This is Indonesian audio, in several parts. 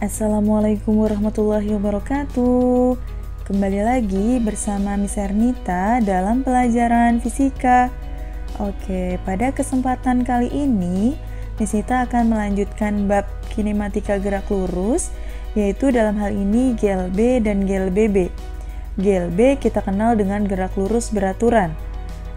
Assalamualaikum warahmatullahi wabarakatuh. Kembali lagi bersama Miss Ernita dalam pelajaran fisika. Oke, pada kesempatan kali ini Miss Ernita akan melanjutkan bab kinematika gerak lurus, yaitu dalam hal ini GLB dan GLBB. GLB kita kenal dengan gerak lurus beraturan.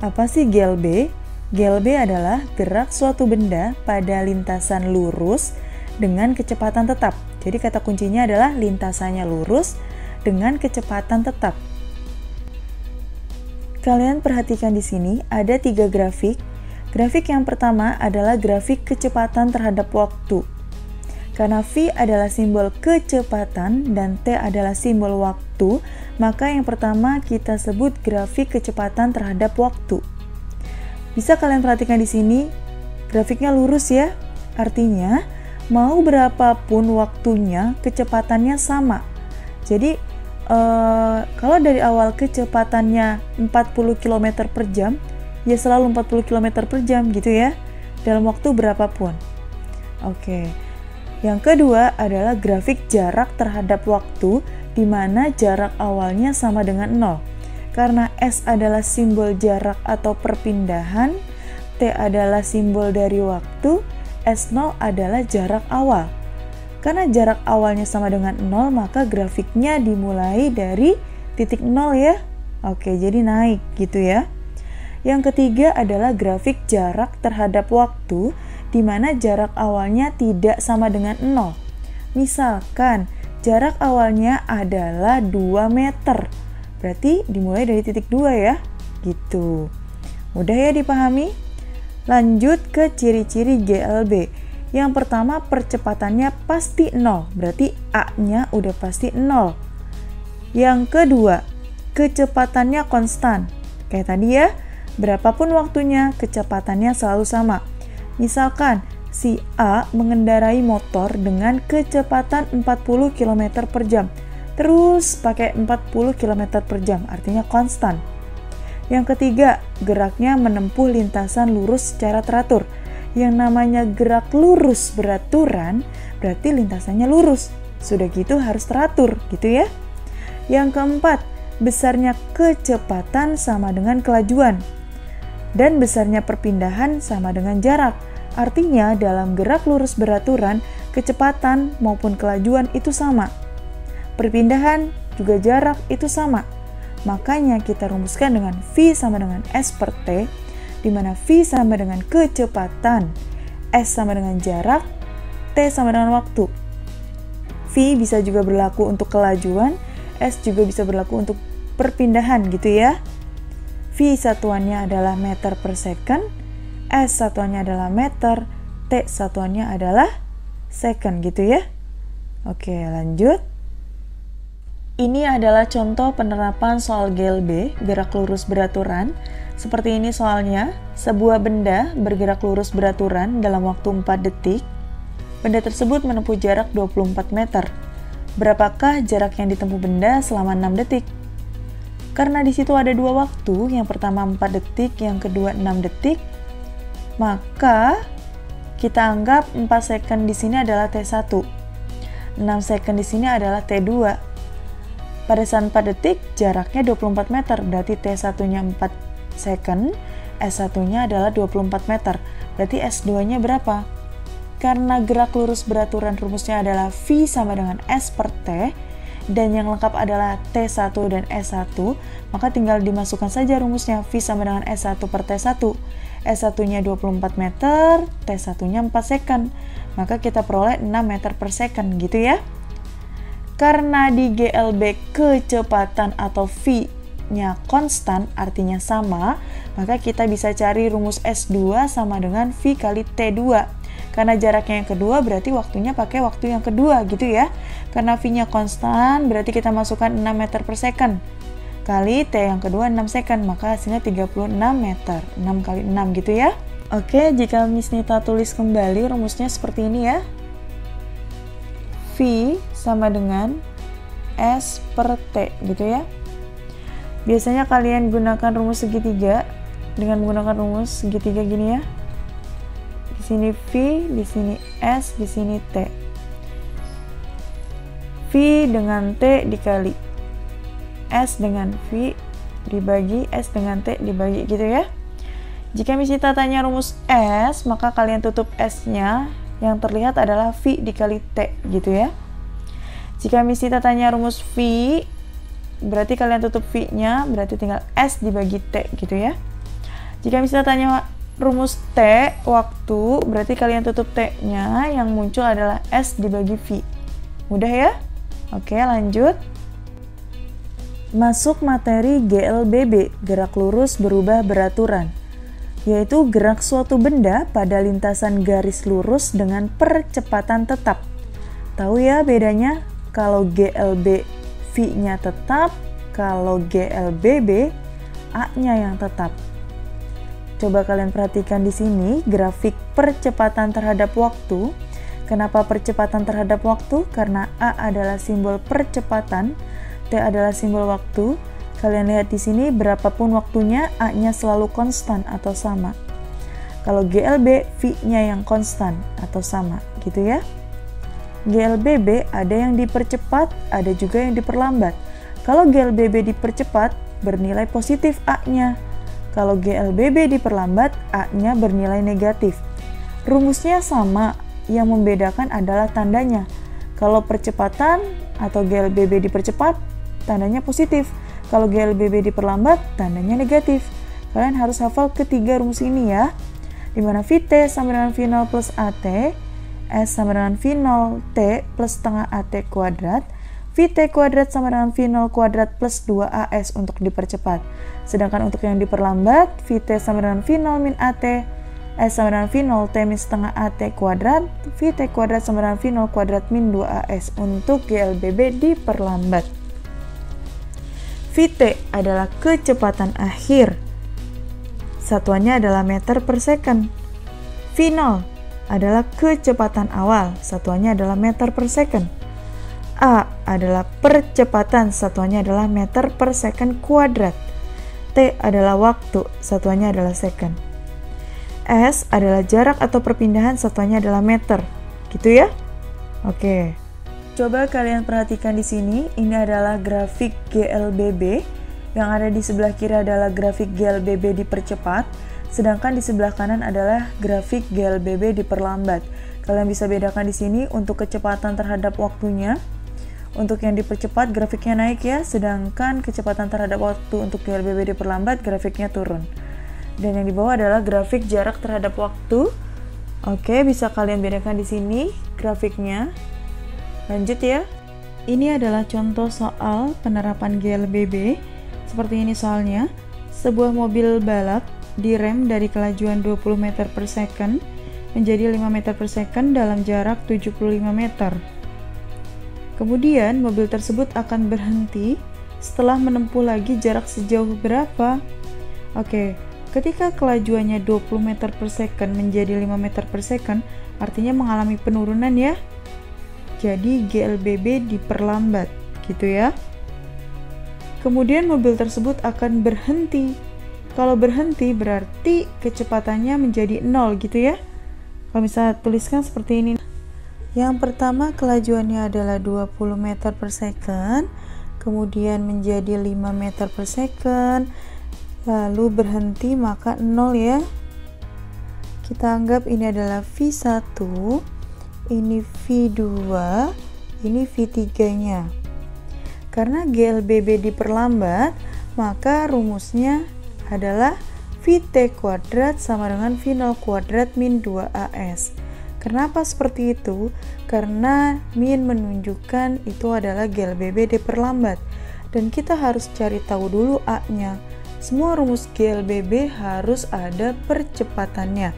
Apa sih GLB? GLB adalah gerak suatu benda pada lintasan lurus dengan kecepatan tetap. Jadi kata kuncinya adalah lintasannya lurus dengan kecepatan tetap. Kalian perhatikan di sini ada 3 grafik. Grafik yang pertama adalah grafik kecepatan terhadap waktu. Karena V adalah simbol kecepatan dan T adalah simbol waktu, maka yang pertama kita sebut grafik kecepatan terhadap waktu. Bisa kalian perhatikan di sini, grafiknya lurus ya. Artinya, mau berapapun waktunya, kecepatannya sama. Jadi, kalau dari awal kecepatannya 40 km per jam, ya selalu 40 km per jam gitu ya, dalam waktu berapapun. Oke. Yang kedua adalah grafik jarak terhadap waktu, di mana jarak awalnya sama dengan 0. Karena S adalah simbol jarak atau perpindahan, T adalah simbol dari waktu, S0 adalah jarak awal. Karena jarak awalnya sama dengan 0, maka grafiknya dimulai dari titik 0 ya. Oke, jadi naik gitu ya. Yang ketiga adalah grafik jarak terhadap waktu, di mana jarak awalnya tidak sama dengan 0. Misalkan, jarak awalnya adalah 2 meter. Berarti dimulai dari titik 2 ya. Gitu. Mudah ya dipahami? Lanjut ke ciri-ciri GLB. Yang pertama, percepatannya pasti 0, berarti A-nya udah pasti 0. Yang kedua, kecepatannya konstan. Kayak tadi ya, berapapun waktunya, kecepatannya selalu sama. Misalkan, si A mengendarai motor dengan kecepatan 40 km per jam. Terus pakai 40 km per jam, artinya konstan. Yang ketiga, geraknya menempuh lintasan lurus secara teratur. Yang namanya gerak lurus beraturan, berarti lintasannya lurus. Sudah gitu harus teratur, gitu ya. Yang keempat, besarnya kecepatan sama dengan kelajuan. Dan besarnya perpindahan sama dengan jarak. Artinya dalam gerak lurus beraturan, kecepatan maupun kelajuan itu sama. Perpindahan juga jarak itu sama. Makanya kita rumuskan dengan V sama dengan S per T, di mana V sama dengan kecepatan, S sama dengan jarak, T sama dengan waktu. V bisa juga berlaku untuk kelajuan, S juga bisa berlaku untuk perpindahan gitu ya. V satuannya adalah meter per second, S satuannya adalah meter, T satuannya adalah second gitu ya. Oke, lanjut. Ini adalah contoh penerapan soal GLB, gerak lurus beraturan. Seperti ini soalnya, sebuah benda bergerak lurus beraturan dalam waktu 4 detik. Benda tersebut menempuh jarak 24 meter. Berapakah jarak yang ditempuh benda selama 6 detik? Karena di situ ada 2 waktu, yang pertama 4 detik, yang kedua 6 detik, maka kita anggap 4 second di sini adalah T1. 6 second di sini adalah T2. Pada saat 4 detik, jaraknya 24 meter, berarti T1-nya 4 second, S1-nya adalah 24 meter, berarti S2-nya berapa? Karena gerak lurus beraturan rumusnya adalah V sama dengan S per T, dan yang lengkap adalah T1 dan S1, maka tinggal dimasukkan saja rumusnya V sama dengan S1 per T1. S1-nya 24 meter, T1-nya 4 second, maka kita peroleh 6 meter per second gitu ya. Karena di GLB kecepatan atau V-nya konstan, artinya sama, maka kita bisa cari rumus S2 sama dengan V kali T2. Karena jaraknya yang kedua, berarti waktunya pakai waktu yang kedua gitu ya. Karena V-nya konstan, berarti kita masukkan 6 meter per second. Kali T yang kedua 6 second, maka hasilnya 36 meter. 6 kali 6 gitu ya. Oke, jika Miss Nita tulis kembali rumusnya seperti ini ya. V sama dengan S per T gitu ya. Biasanya kalian gunakan rumus segitiga dengan menggunakan rumus segitiga gini ya. Di sini V, di sini S, di sini T. V dengan T dikali S dengan V dibagi S dengan T dibagi gitu ya. Jika Miss Cita tanya rumus S, maka kalian tutup S-nya, yang terlihat adalah V dikali T gitu ya. Jika Miss Cita tanya rumus V, berarti kalian tutup V-nya, berarti tinggal S dibagi T gitu ya. Jika Miss Cita tanya rumus T waktu, berarti kalian tutup T-nya, yang muncul adalah S dibagi V. Mudah ya? Oke, lanjut. Masuk materi GLBB, gerak lurus berubah beraturan, yaitu gerak suatu benda pada lintasan garis lurus dengan percepatan tetap. Tahu ya bedanya? Kalau GLB V-nya tetap, kalau GLBB A-nya yang tetap. Coba kalian perhatikan di sini grafik percepatan terhadap waktu. Kenapa percepatan terhadap waktu? Karena A adalah simbol percepatan, T adalah simbol waktu. Kalian lihat di sini berapapun waktunya, A-nya selalu konstan atau sama. Kalau GLB, V-nya yang konstan atau sama, gitu ya. GLBB ada yang dipercepat, ada juga yang diperlambat. Kalau GLBB dipercepat, bernilai positif A-nya. Kalau GLBB diperlambat, A-nya bernilai negatif. Rumusnya sama, yang membedakan adalah tandanya. Kalau percepatan atau GLBB dipercepat, tandanya positif. Kalau GLBB diperlambat, tandanya negatif. Kalian harus hafal ketiga rumus ini ya. Dimana VT sama dengan V0 plus AT, S sama dengan V0 T plus setengah AT kuadrat, VT kuadrat sama dengan V0 kuadrat plus 2AS untuk dipercepat. Sedangkan untuk yang diperlambat, VT sama dengan V0 min AT, S sama dengan V0 T min setengah AT kuadrat, VT kuadrat sama dengan V0 kuadrat min 2AS untuk GLBB diperlambat. VT adalah kecepatan akhir. Satuannya adalah meter per second. V0 adalah kecepatan awal. Satuannya adalah meter per second. A adalah percepatan. Satuannya adalah meter per second kuadrat. T adalah waktu. Satuannya adalah second. S adalah jarak atau perpindahan. Satuannya adalah meter. Gitu ya? Oke. Coba kalian perhatikan di sini, ini adalah grafik GLBB, yang ada di sebelah kiri adalah grafik GLBB dipercepat, sedangkan di sebelah kanan adalah grafik GLBB diperlambat. Kalian bisa bedakan di sini untuk kecepatan terhadap waktunya. Untuk yang dipercepat grafiknya naik ya, sedangkan kecepatan terhadap waktu untuk GLBB diperlambat grafiknya turun. Dan yang di bawah adalah grafik jarak terhadap waktu. Oke, bisa kalian bedakan di sini grafiknya. Lanjut ya. Ini adalah contoh soal penerapan GLBB. Seperti ini soalnya. Sebuah mobil balap direm dari kelajuan 20 meter per second menjadi 5 meter per second dalam jarak 75 meter. Kemudian mobil tersebut akan berhenti setelah menempuh lagi jarak sejauh berapa? Oke, ketika kelajuannya 20 meter per second menjadi 5 meter per second, artinya mengalami penurunan ya. Jadi GLBB diperlambat, gitu ya. Kemudian mobil tersebut akan berhenti. Kalau berhenti berarti kecepatannya menjadi 0 gitu ya. Kalau misalnya tuliskan seperti ini. Yang pertama kelajuannya adalah 20 meter per second, kemudian menjadi 5 meter per second, lalu berhenti maka 0 ya. Kita anggap ini adalah V1, ini V2, ini V3-nya. Karena GLBB diperlambat, maka rumusnya adalah VT kuadrat sama dengan V0 kuadrat min 2AS. Kenapa seperti itu? Karena min menunjukkan itu adalah GLBB diperlambat. Dan kita harus cari tahu dulu A-nya. Semua rumus GLBB harus ada percepatannya.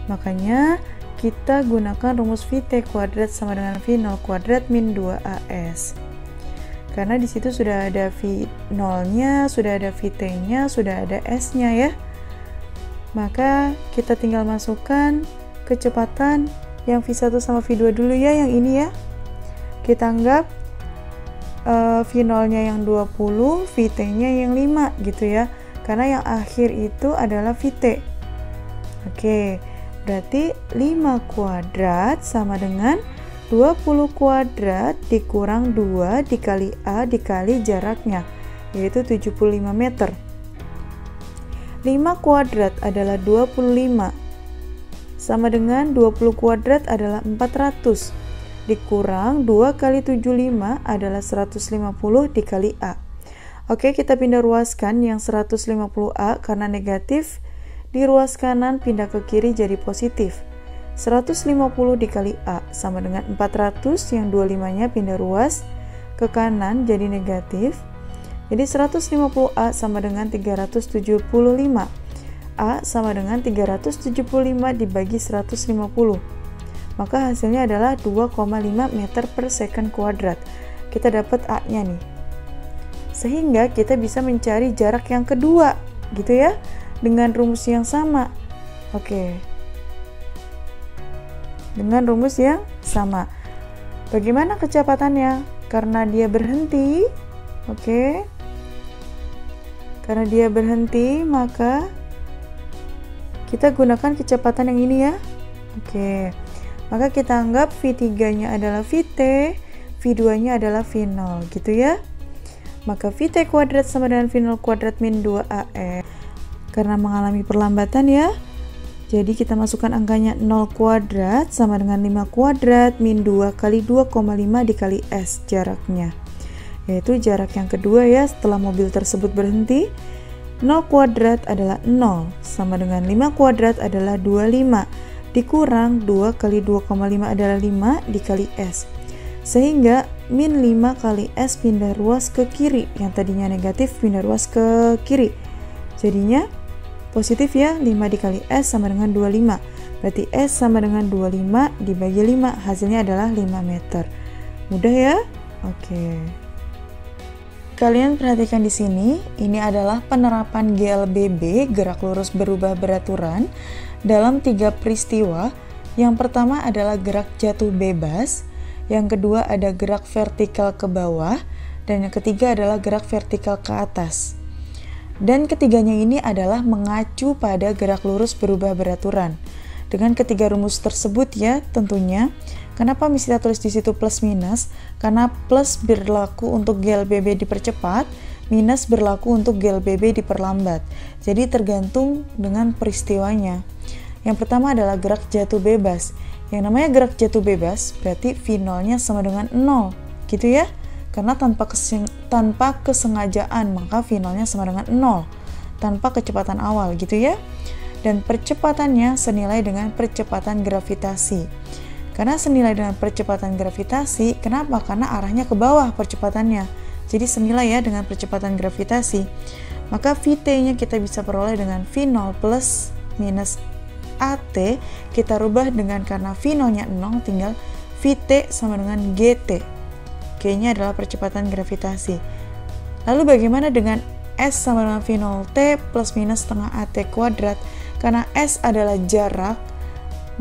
Makanya kita gunakan rumus VT kuadrat sama dengan V0 kuadrat min 2AS. Karena di situ sudah ada V0-nya, sudah ada VT-nya, sudah ada S-nya ya. Maka kita tinggal masukkan kecepatan yang V1 sama V2 dulu ya, yang ini ya. Kita anggap V0-nya yang 20, VT-nya yang 5 gitu ya. Karena yang akhir itu adalah VT. Oke. Berarti 5 kuadrat sama dengan 20 kuadrat dikurang 2 dikali A dikali jaraknya, yaitu 75 meter. 5 kuadrat adalah 25, sama dengan 20 kuadrat adalah 400, dikurang 2 kali 75 adalah 150 dikali A. Oke, kita pindah ruaskan yang 150A karena negatif, di ruas kanan pindah ke kiri jadi positif. 150 dikali A sama dengan 400, yang 25-nya pindah ruas ke kanan jadi negatif. Jadi 150A sama dengan 375. A sama dengan 375 dibagi 150. Maka hasilnya adalah 2,5 meter per second kuadrat. Kita dapat A-nya nih. Sehingga kita bisa mencari jarak yang kedua, gitu ya, dengan rumus yang sama. Oke. Dengan rumus yang sama. Bagaimana kecepatannya? Karena dia berhenti, oke. Karena dia berhenti, maka kita gunakan kecepatan yang ini ya. Oke. Maka kita anggap V3-nya adalah Vt, V2-nya adalah V0, gitu ya. Maka Vt kuadrat sama dengan V0 kuadrat min 2AE. Karena mengalami perlambatan ya. Jadi kita masukkan angkanya 0 kuadrat sama dengan 5 kuadrat min 2 kali 2,5 dikali S jaraknya. Yaitu jarak yang kedua ya setelah mobil tersebut berhenti. 0 kuadrat adalah 0 sama dengan 5 kuadrat adalah 25 dikurang 2 kali 2,5 adalah 5 dikali S. Sehingga min 5 kali S pindah ruas ke kiri, yang tadinya negatif pindah ruas ke kiri. Jadinya positif ya, 5 dikali S sama dengan 25. Berarti S sama dengan 25 dibagi 5, hasilnya adalah 5 meter. Mudah ya? Oke. Kalian perhatikan di sini, ini adalah penerapan GLBB, gerak lurus berubah beraturan, dalam 3 peristiwa. Yang pertama adalah gerak jatuh bebas, yang kedua ada gerak vertikal ke bawah, dan yang ketiga adalah gerak vertikal ke atas. Dan ketiganya ini adalah mengacu pada gerak lurus berubah beraturan. Dengan ketiga rumus tersebut ya tentunya, kenapa mesti kita tulis di situ plus minus? Karena plus berlaku untuk GLBB dipercepat, minus berlaku untuk GLBB diperlambat. Jadi tergantung dengan peristiwanya. Yang pertama adalah gerak jatuh bebas. Yang namanya gerak jatuh bebas berarti V0-nya sama dengan 0, gitu ya. Karena tanpa kesengajaan maka V0-nya sama dengan 0 tanpa kecepatan awal, gitu ya. Dan percepatannya senilai dengan percepatan gravitasi. Karena senilai dengan percepatan gravitasi, kenapa? Karena arahnya ke bawah percepatannya. Jadi senilai ya dengan percepatan gravitasi. Maka Vt-nya kita bisa peroleh dengan V0 plus minus AT, kita rubah dengan karena V0-nya 0 tinggal Vt sama dengan Gt. G-nya adalah percepatan gravitasi. Lalu bagaimana dengan S sama dengan V0T plus minus setengah AT kuadrat? Karena S adalah jarak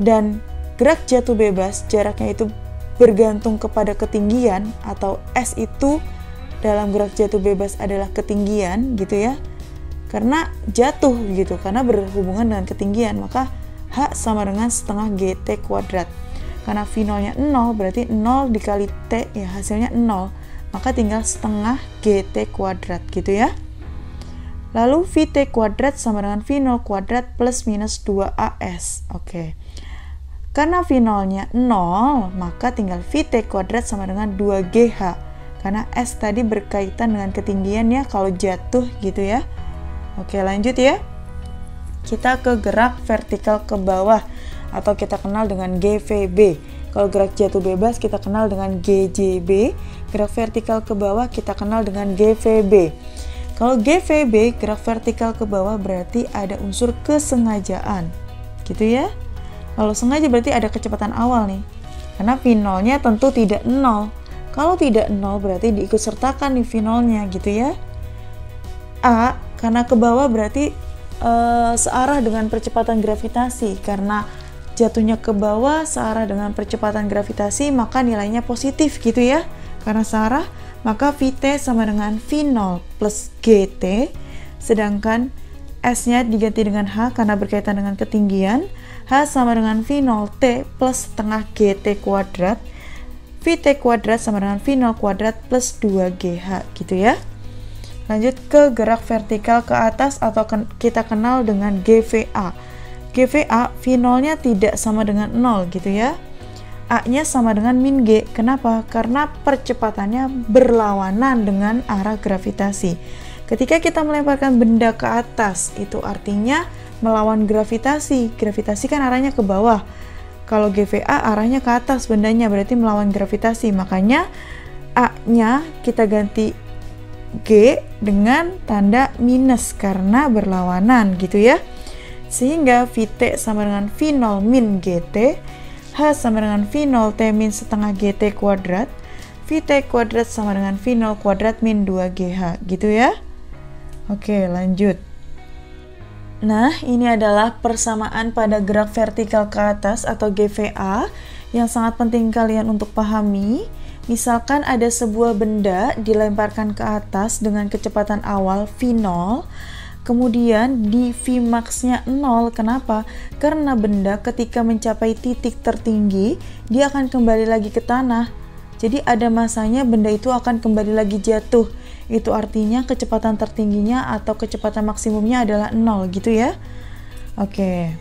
dan gerak jatuh bebas, jaraknya itu bergantung kepada ketinggian, atau S itu dalam gerak jatuh bebas adalah ketinggian, gitu ya. Karena jatuh gitu, karena berhubungan dengan ketinggian, maka H sama dengan setengah GT kuadrat. Karena V0-nya 0, berarti 0 dikali T, ya hasilnya 0. Maka tinggal setengah GT kuadrat, gitu ya. Lalu Vt kuadrat sama dengan V0 kuadrat plus minus 2AS. Oke. Karena V0-nya 0, maka tinggal Vt kuadrat sama dengan 2GH. Karena S tadi berkaitan dengan ketinggian ya, kalau jatuh gitu ya. Oke, lanjut ya. Kita ke gerak vertikal ke bawah, atau kita kenal dengan GVB. Kalau gerak jatuh bebas kita kenal dengan GJB, gerak vertikal ke bawah kita kenal dengan GVB. Kalau GVB, gerak vertikal ke bawah, berarti ada unsur kesengajaan, gitu ya. Kalau sengaja berarti ada kecepatan awal nih, karena V0-nya tentu tidak 0. Kalau tidak 0 berarti diikutsertakan nih V0-nya, gitu ya. A, karena ke bawah berarti searah dengan percepatan gravitasi, karena jatuhnya ke bawah searah dengan percepatan gravitasi, maka nilainya positif, gitu ya. Karena searah, maka Vt sama dengan V0 plus Gt, sedangkan S-nya diganti dengan H karena berkaitan dengan ketinggian. H sama dengan V0T plus setengah GT kuadrat. VT kuadrat sama dengan V0 kuadrat plus 2GH gitu ya. Lanjut ke gerak vertikal ke atas atau kita kenal dengan GVA. GVA V0-nya tidak sama dengan 0 gitu ya. A-nya sama dengan min G. Kenapa? Karena percepatannya berlawanan dengan arah gravitasi. Ketika kita melemparkan benda ke atas, itu artinya melawan gravitasi. Gravitasi kan arahnya ke bawah. Kalau GVA arahnya ke atas bendanya, berarti melawan gravitasi. Makanya A-nya kita ganti G dengan tanda minus karena berlawanan gitu ya. Sehingga VT sama dengan V0 min GT, H sama dengan V0 T min setengah GT kuadrat, VT kuadrat sama dengan V0 kuadrat min 2GH gitu ya. Oke, lanjut. Nah, ini adalah persamaan pada gerak vertikal ke atas atau GVA yang sangat penting kalian untuk pahami. Misalkan ada sebuah benda dilemparkan ke atas dengan kecepatan awal V0, kemudian di Vmax-nya 0. Kenapa? Karena benda ketika mencapai titik tertinggi, dia akan kembali lagi ke tanah. Jadi ada masanya benda itu akan kembali lagi jatuh. Itu artinya kecepatan tertingginya atau kecepatan maksimumnya adalah 0 gitu ya. Oke.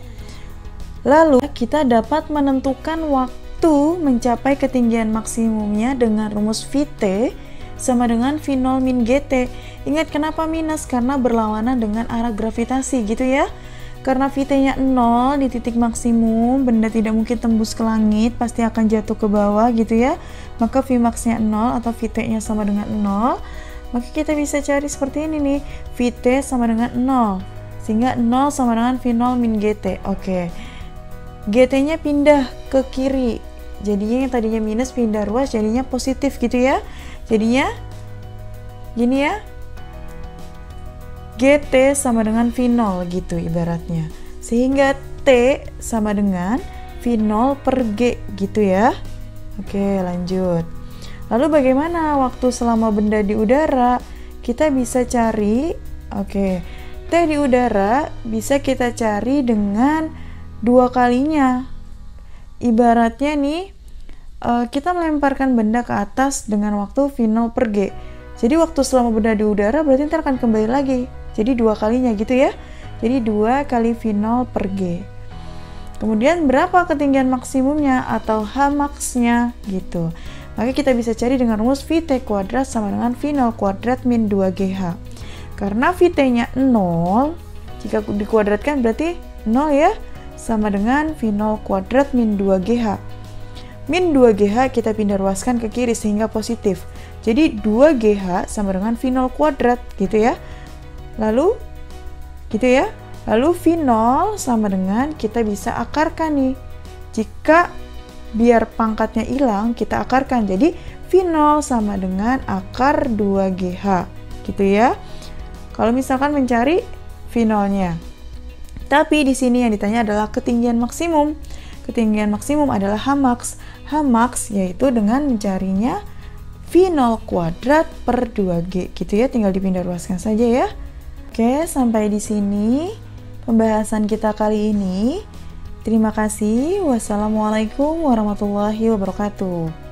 Lalu kita dapat menentukan waktu mencapai ketinggian maksimumnya dengan rumus VT sama dengan V0 min GT. Ingat kenapa minus? Karena berlawanan dengan arah gravitasi gitu ya. Karena VT-nya 0 di titik maksimum, benda tidak mungkin tembus ke langit, pasti akan jatuh ke bawah gitu ya. Maka Vmax-nya 0 atau VT-nya sama dengan 0. Maka kita bisa cari seperti ini nih, VT sama dengan 0. Sehingga 0 sama dengan V0 min GT. Oke. GT-nya pindah ke kiri. Jadinya yang tadinya minus pindah ruas jadinya positif gitu ya. Jadinya gini ya. GT sama dengan V0 gitu ibaratnya. Sehingga T sama dengan V0 per G gitu ya. Oke, lanjut. Lalu bagaimana waktu selama benda di udara? Kita bisa cari, T di udara bisa kita cari dengan 2 kalinya. Ibaratnya nih, kita melemparkan benda ke atas dengan waktu V0 per G. Jadi waktu selama benda di udara berarti ntar akan kembali lagi. Jadi 2 kalinya gitu ya. Jadi 2 kali V0 per G. Kemudian berapa ketinggian maksimumnya atau Hmax-nya gitu. Maka kita bisa cari dengan rumus VT kuadrat sama dengan V0 kuadrat min 2GH. Karena VT-nya 0, jika dikuadratkan berarti 0 ya, sama dengan V0 kuadrat min 2GH. Min 2GH kita pindah ruaskan ke kiri sehingga positif. Jadi 2GH sama dengan V0 kuadrat gitu ya. Lalu gitu ya. Lalu V0 sama dengan kita bisa akarkan nih. Jika biar pangkatnya hilang, kita akarkan. Jadi V0 sama dengan akar 2GH gitu ya. Kalau misalkan mencari V0-nya. Tapi di sini yang ditanya adalah ketinggian maksimum. Ketinggian maksimum adalah Hmax. Hmax yaitu dengan mencarinya V0 kuadrat per 2G gitu ya, tinggal dipindah ruaskan saja ya. Oke, sampai di sini pembahasan kita kali ini. Terima kasih. Wassalamualaikum warahmatullahi wabarakatuh.